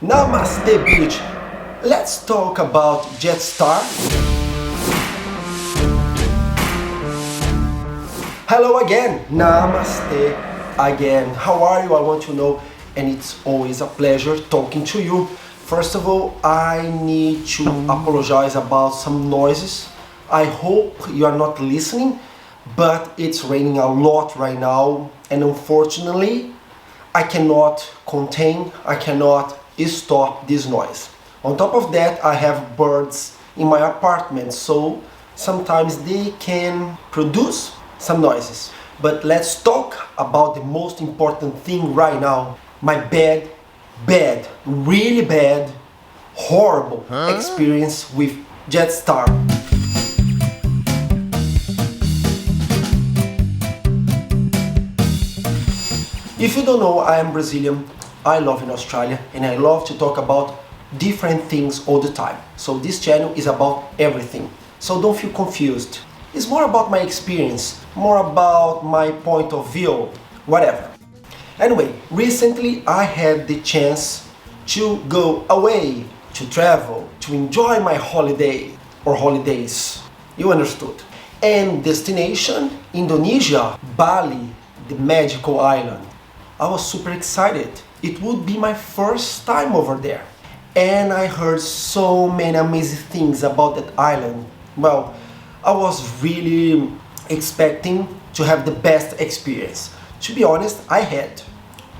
Namaste Bitch. Let's talk about JetStar. Hello again, Namaste again. How are you? I want to know, and it's always a pleasure talking to you. First of all, I need to apologize about some noises. I hope you are not listening, but it's raining a lot right now, and unfortunately, I cannot stop this noise. On top of that, I have birds in my apartment, so sometimes they can produce some noises. But let's talk about the most important thing right now. My really bad, horrible experience with JetStar. If you don't know, I am Brazilian, I love in Australia, and I love to talk about different things all the time. So this channel is about everything. So don't feel confused. It's more about my experience, more about my point of view, whatever. Anyway, recently I had the chance to go away, to travel, to enjoy my holiday or holidays. You understood. And destination, Indonesia, Bali, the magical island. I was super excited. It would be my first time over there. And I heard so many amazing things about that island. Well, I was really expecting to have the best experience. To be honest, I had.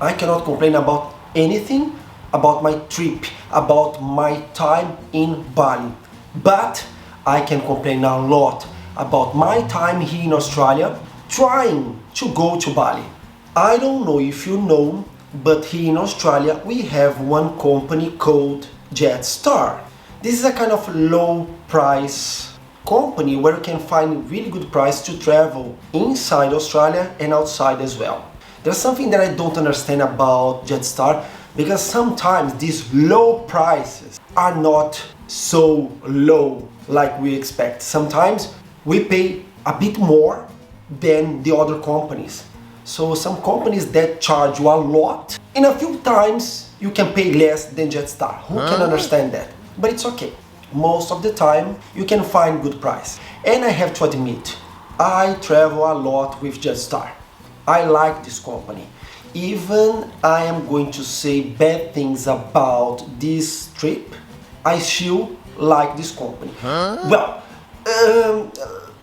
I cannot complain about anything about my trip, about my time in Bali. But I can complain a lot about my time here in Australia trying to go to Bali. I don't know if you know, but here in Australia we have one company called JetStar. This is a kind of low price company where you can find really good price to travel inside Australia and outside as well. There's something that I don't understand about JetStar, because sometimes these low prices are not so low like we expect. Sometimes we pay a bit more than the other companies. So some companies that charge you a lot, in a few times you can pay less than JetStar. Who can understand that? But it's okay. Most of the time you can find good price. And I have to admit, I travel a lot with JetStar. I like this company. Even I am going to say bad things about this trip, I still like this company. Well,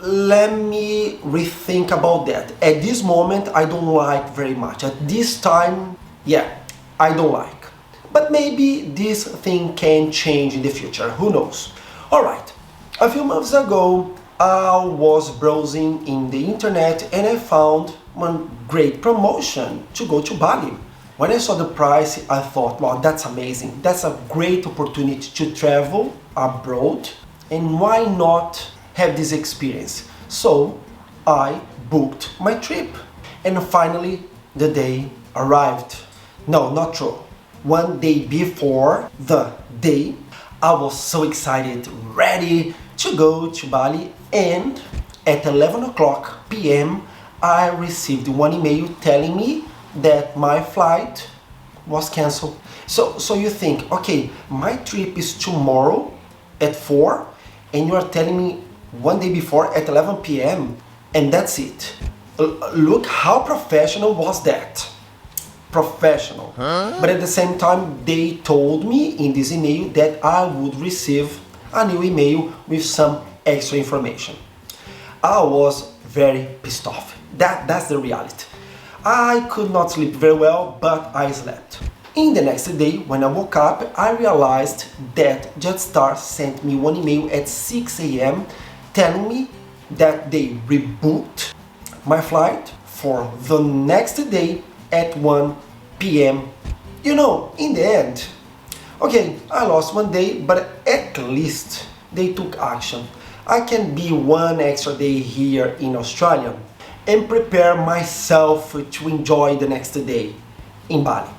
let me rethink about that. At this moment, I don't like very much. At this time, yeah, I don't like. But maybe this thing can change in the future, who knows? Alright, a few months ago, I was browsing in the internet and I found one great promotion to go to Bali. When I saw the price, I thought, wow, that's amazing. That's a great opportunity to travel abroad, and why not have this experience? So I booked my trip, and finally the day arrived. No, not true. One day before the day, I was so excited, ready to go to Bali, and at 11 o'clock p.m. I received one email telling me that my flight was cancelled. So you think, okay, my trip is tomorrow at 4 and you are telling me one day before at 11 p.m. and that's it. Look how professional was that. Professional. But at the same time, they told me in this email that I would receive a new email with some extra information. I was very pissed off. That's the reality. I could not sleep very well, but I slept. In the next day, when I woke up, I realized that JetStar sent me one email at 6 a.m. telling me that they rebooked my flight for the next day at 1 p.m. You know, in the end, okay, I lost one day, but at least they took action. I can be one extra day here in Australia and prepare myself to enjoy the next day in Bali.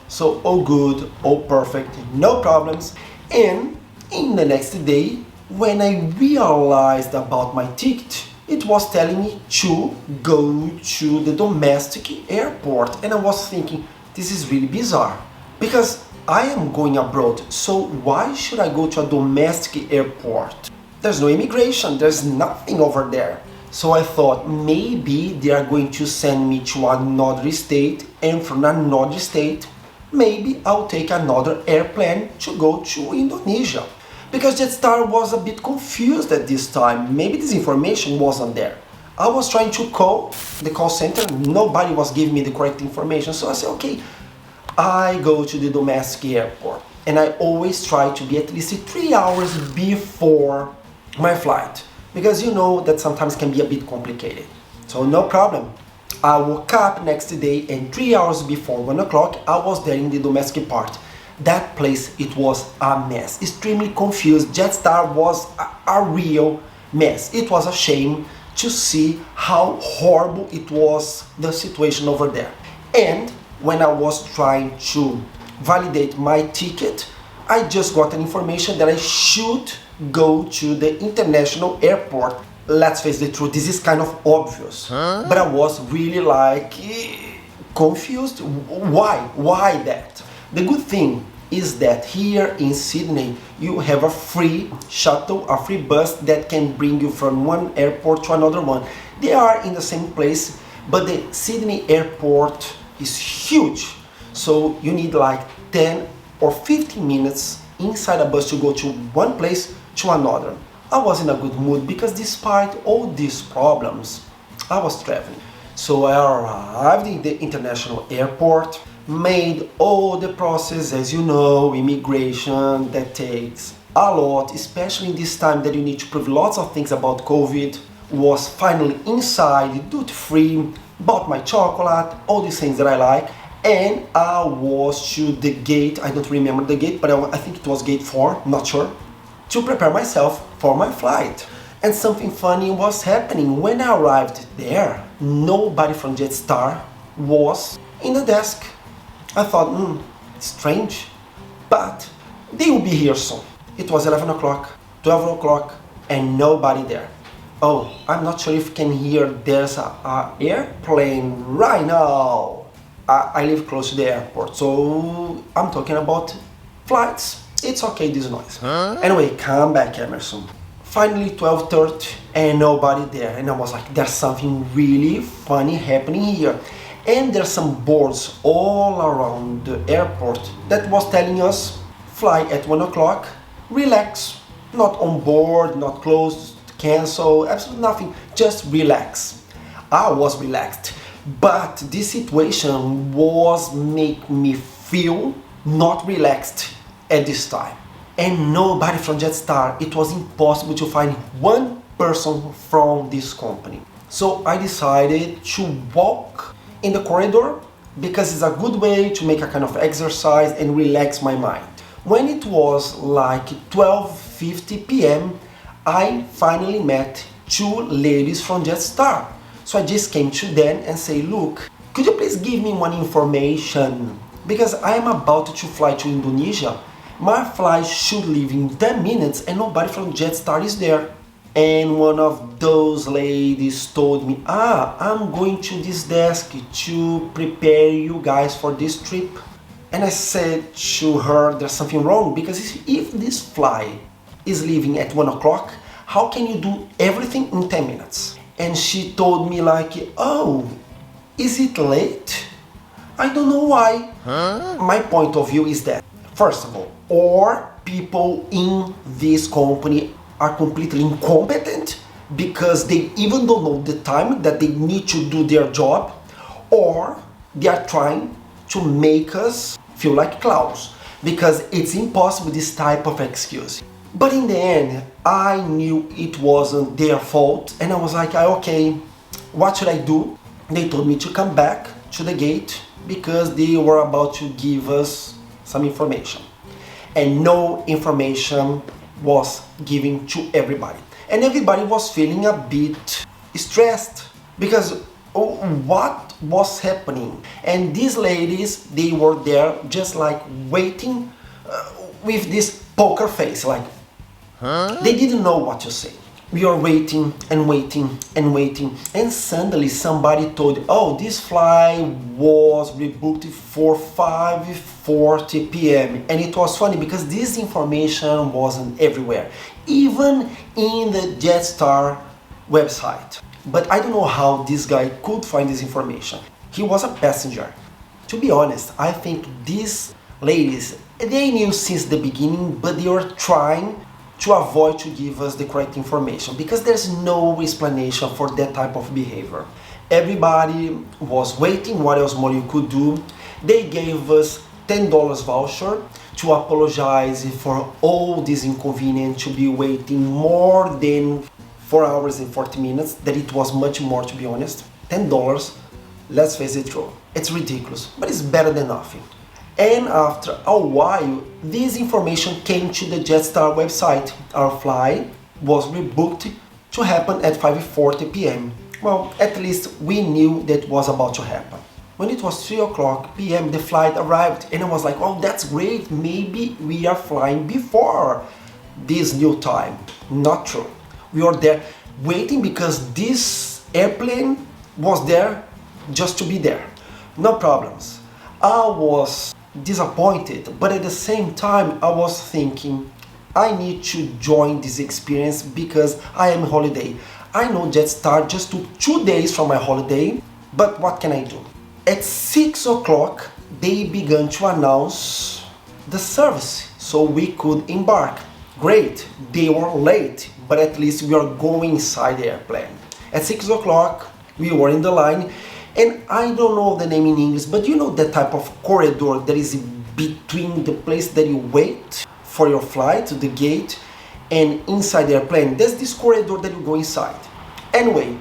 So all good, all perfect, no problems. And in the next day, when I realized about my ticket, it was telling me to go to the domestic airport. And I was thinking, this is really bizarre. Because I am going abroad, so why should I go to a domestic airport? There's no immigration, there's nothing over there. So I thought maybe they are going to send me to another state, and from another state, maybe I'll take another airplane to go to Indonesia. Because JetStar was a bit confused at this time, maybe this information wasn't there. I was trying to call the call center, nobody was giving me the correct information, so I said, okay, I go to the domestic airport, and I always try to be at least 3 hours before my flight, because you know that sometimes can be a bit complicated. So no problem. I woke up next day, and 3 hours before 1 o'clock, I was there in the domestic part. That place, it was a mess, extremely confused. JetStar was a real mess. It was a shame to see how horrible it was, the situation over there. And when I was trying to validate my ticket, I just got an information that I should go to the international airport. Let's face the truth, this is kind of obvious. But I was really like confused. Why that? The good thing is that here in Sydney you have a free shuttle, a free bus that can bring you from one airport to another one. They are in the same place, but the Sydney airport is huge, so you need like 10 or 15 minutes inside a bus to go to one place to another. I was in a good mood because despite all these problems, I was traveling. So I arrived in the international airport, made all the process, as you know, immigration, that takes a lot, especially in this time that you need to prove lots of things about COVID. Was finally inside, duty-free, bought my chocolate, all these things that I like, and I was to the gate, I don't remember the gate, but I think it was gate 4, not sure, to prepare myself for my flight. And something funny was happening. When I arrived there, nobody from JetStar was in the desk. I thought, strange, but they will be here soon. It was 11 o'clock, 12 o'clock, and nobody there. Oh, I'm not sure if you can hear, there's a airplane right now. I live close to the airport, so I'm talking about flights. It's okay, this noise. Anyway, come back, Emerson. Finally, 12:30, and nobody there. And I was like, there's something really funny happening here. And there's some boards all around the airport that was telling us, fly at 1 o'clock, relax. Not on board, not closed, cancel, absolutely nothing, just relax. I was relaxed, but this situation was making me feel not relaxed at this time. And nobody from JetStar, it was impossible to find one person from this company. So I decided to walk in the corridor because it's a good way to make a kind of exercise and relax my mind. When it was like 12:50 p.m., I finally met 2 ladies from JetStar. So I just came to them and say, look, could you please give me one information? Because I am about to fly to Indonesia. My flight should leave in 10 minutes and nobody from JetStar is there. And one of those ladies told me, I'm going to this desk to prepare you guys for this trip. And I said to her, there's something wrong, because if this flight is leaving at 1 o'clock, how can you do everything in 10 minutes? And she told me like, oh, is it late? I don't know why. My point of view is that, first of all, or people in this company are completely incompetent because they even don't know the time that they need to do their job, or they are trying to make us feel like clowns, because it's impossible this type of excuse. But in the end, I knew it wasn't their fault, and I was like, okay, what should I do? They told me to come back to the gate because they were about to give us some information. And no information was given to everybody. And everybody was feeling a bit stressed because what was happening? And these ladies, they were there just like waiting with this poker face, like they didn't know what to say. We are waiting and waiting and waiting, and suddenly somebody told, oh, this flight was rebooked for 5:40 p.m. And it was funny because this information wasn't everywhere, even in the JetStar website. But I don't know how this guy could find this information. He was a passenger. To be honest, I think these ladies, they knew since the beginning, but they were trying to avoid to give us the correct information because there's no explanation for that type of behavior. Everybody was waiting. What else more you could do? They gave us $10 voucher to apologize for all this inconvenience, to be waiting more than 4 hours and 40 minutes, that it was much more, to be honest. $10, let's face it true, it's ridiculous, but it's better than nothing. And after a while, this information came to the JetStar website. Our flight was rebooked to happen at 5:40 p.m. Well, at least we knew that was about to happen. When it was 3 o'clock p.m., the flight arrived, and I was like, oh, that's great, maybe we are flying before this new time. Not true. We were there waiting because this airplane was there just to be there. No problems. I was disappointed, but at the same time I was thinking I need to join this experience because I am on holiday. I know JetStar just took 2 days from my holiday, but what can I do? At 6 o'clock they began to announce the service so we could embark. Great, they were late, but at least we are going inside the airplane. At 6 o'clock we were in the line, and I don't know the name in English, but you know that type of corridor that is between the place that you wait for your flight, the gate, and inside the airplane. There's this corridor that you go inside. Anyway,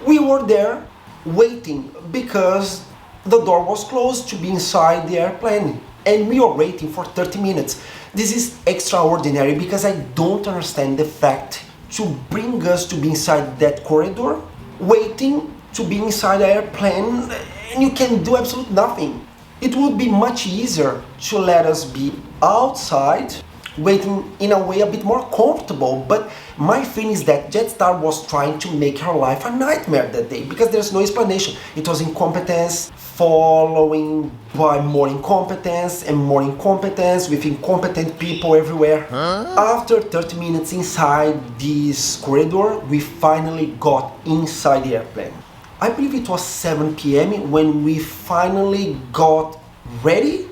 we were there waiting because the door was closed to be inside the airplane, and we were waiting for 30 minutes. This is extraordinary because I don't understand the fact to bring us to be inside that corridor, waiting to be inside the airplane, and you can do absolutely nothing. It would be much easier to let us be outside, waiting in a way a bit more comfortable, but my feeling is that JetStar was trying to make her life a nightmare that day because there's no explanation. It was incompetence following by more incompetence and more incompetence with incompetent people everywhere. After 30 minutes inside this corridor, we finally got inside the airplane. I believe it was 7 p.m. when we finally got ready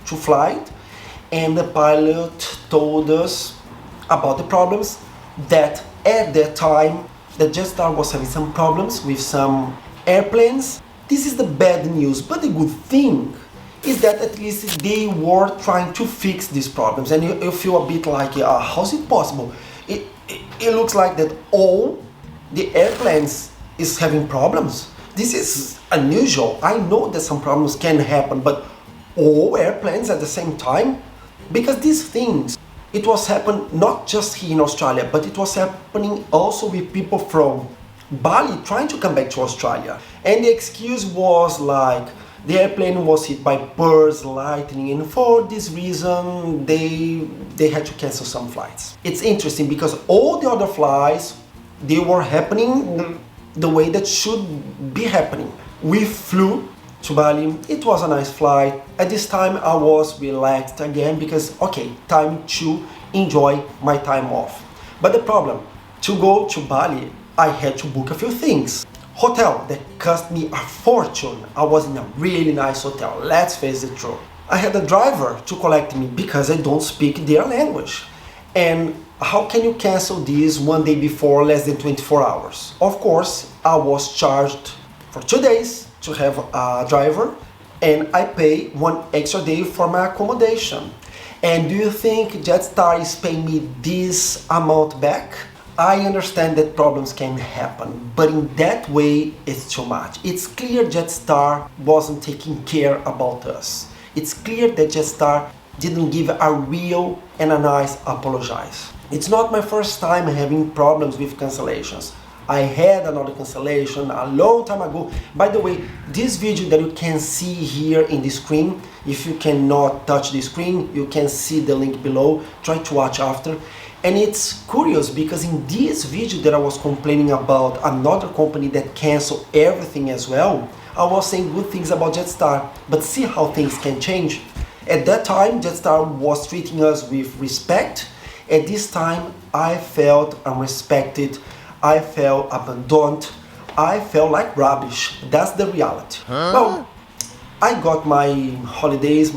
to fly, and the pilot told us about the problems, that at that time the JetStar was having some problems with some airplanes. This is the bad news, but the good thing is that at least they were trying to fix these problems, and you feel a bit like, how's it possible? It looks like that all the airplanes is having problems. This is unusual. I know that some problems can happen, but all airplanes at the same time? Because these things, it was happening not just here in Australia, but it was happening also with people from Bali trying to come back to Australia. And the excuse was like, the airplane was hit by birds, lightning, and for this reason they had to cancel some flights. It's interesting because all the other flights, they were happening the way that should be happening. We flew to Bali. It was a nice flight. At this time I was relaxed again because, okay, time to enjoy my time off. But the problem, to go to Bali, I had to book a few things. Hotel that cost me a fortune. I was in a really nice hotel, let's face the truth. I had a driver to collect me because I don't speak their language. And how can you cancel this one day before, less than 24 hours? Of course, I was charged for 2 days to have a driver, and I pay 1 extra day for my accommodation. And do you think JetStar is paying me this amount back? I understand that problems can happen, but in that way it's too much. It's clear JetStar wasn't taking care about us. It's clear that JetStar didn't give a real and a nice apologize. It's not my first time having problems with cancellations. I had another cancellation a long time ago. By the way, this video that you can see here in the screen, if you cannot touch the screen, you can see the link below. Try to watch after. And it's curious because in this video that I was complaining about another company that canceled everything as well, I was saying good things about JetStar, but see how things can change. At that time, JetStar was treating us with respect. At this time, I felt unrespected, I felt abandoned, I felt like rubbish. That's the reality. Well, I got my holidays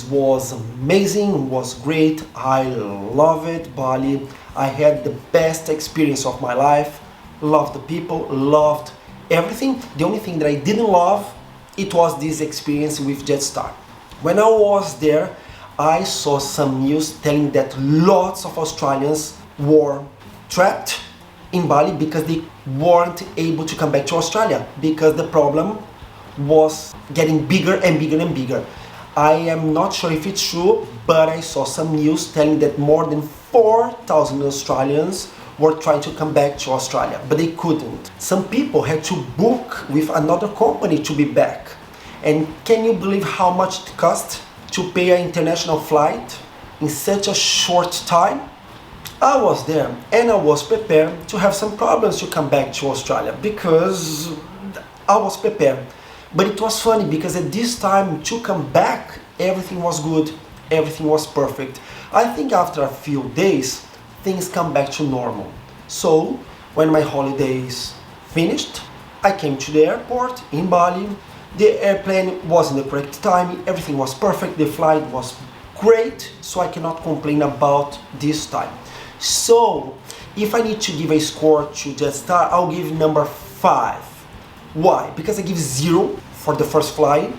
was amazing, was great, I love it, Bali. I had the best experience of my life, loved the people, loved everything. The only thing that I didn't love, it was this experience with JetStar. When I was there, I saw some news telling that lots of Australians were trapped in Bali because they weren't able to come back to Australia because the problem was getting bigger and bigger and bigger. I am not sure if it's true, but I saw some news telling that more than 4,000 Australians were trying to come back to Australia, but they couldn't. Some people had to book with another company to be back. And can you believe how much it cost to pay an international flight in such a short time? I was there and I was prepared to have some problems to come back to Australia because I was prepared. But it was funny because at this time to come back, everything was good, everything was perfect. I think after a few days, things come back to normal. So when my holidays finished, I came to the airport in Bali. The airplane was in the correct time, everything was perfect, the flight was great, so I cannot complain about this time. So, if I need to give a score to JetStar, I'll give number 5. Why? Because I give 0 for the first flight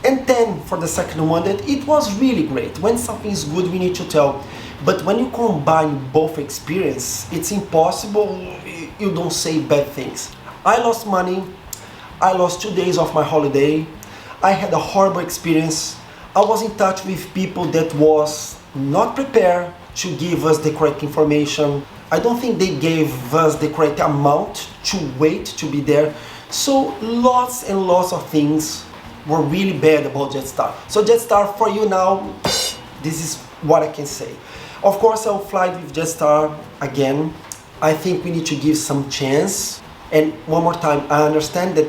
and 10 for the second one. That it was really great. When something is good, we need to tell. But when you combine both experiences, it's impossible, you don't say bad things. I lost money. I lost 2 days of my holiday. I had a horrible experience. I was in touch with people that was not prepared to give us the correct information. I don't think they gave us the correct amount to wait to be there. So lots and lots of things were really bad about JetStar. So JetStar, for you now, this is what I can say. Of course, I'll fly with JetStar again. I think we need to give some chance. And one more time, I understand that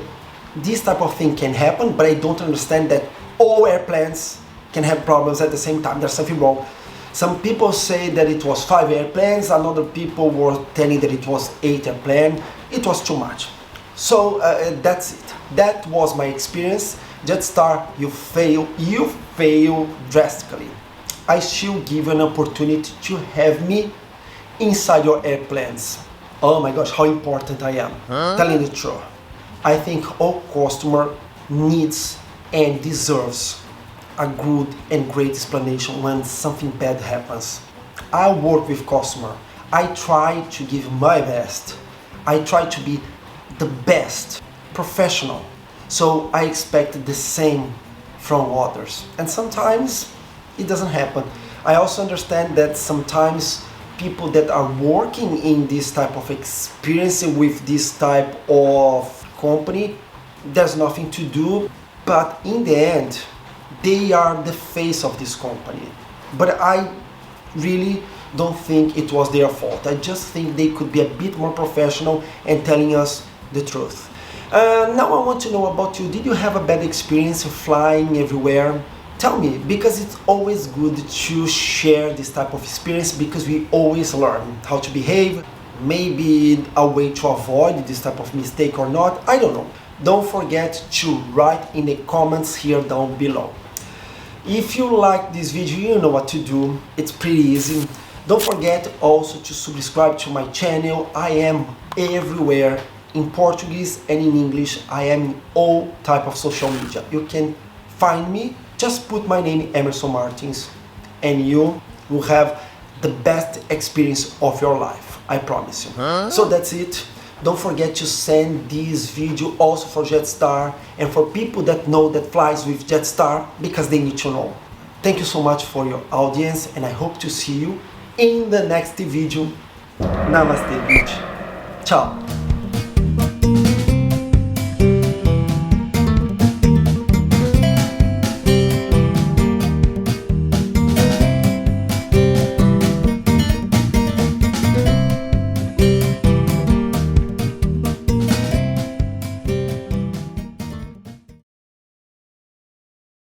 this type of thing can happen, but I don't understand that all airplanes can have problems at the same time. There's something wrong. Some people say that it was 5 airplanes, another people were telling that it was 8 airplanes. It was too much. So that's it. That was my experience. JetStar, you fail drastically. I still give an opportunity to have me inside your airplanes. Oh my gosh, how important I am. Telling the truth. I think all customer needs and deserves a good and great explanation when something bad happens. I work with customer. I try to give my best. I try to be the best professional. So I expect the same from others. And sometimes it doesn't happen. I also understand that sometimes people that are working in this type of experience with this type of company, there's nothing to do, but in the end they are the face of this company. But I really don't think it was their fault. I just think they could be a bit more professional and telling us the truth. Now I want to know about you. Did you have a bad experience flying everywhere? Tell me, because it's always good to share this type of experience because we always learn how to behave, maybe a way to avoid this type of mistake or not, I don't know. Don't forget to write in the comments here down below. If you like this video, you know what to do. It's pretty easy. Don't forget also to subscribe to my channel. I am everywhere, in Portuguese and in English. I am in all type of social media. You can find me, just put my name Emerson Martins and you will have the best experience of your life, I promise you. So that's it. Don't forget to send this video also for JetStar and for people that know that flies with JetStar because they need to know. Thank you so much for your audience and I hope to see you in the next video. Namaste Bitch. Ciao!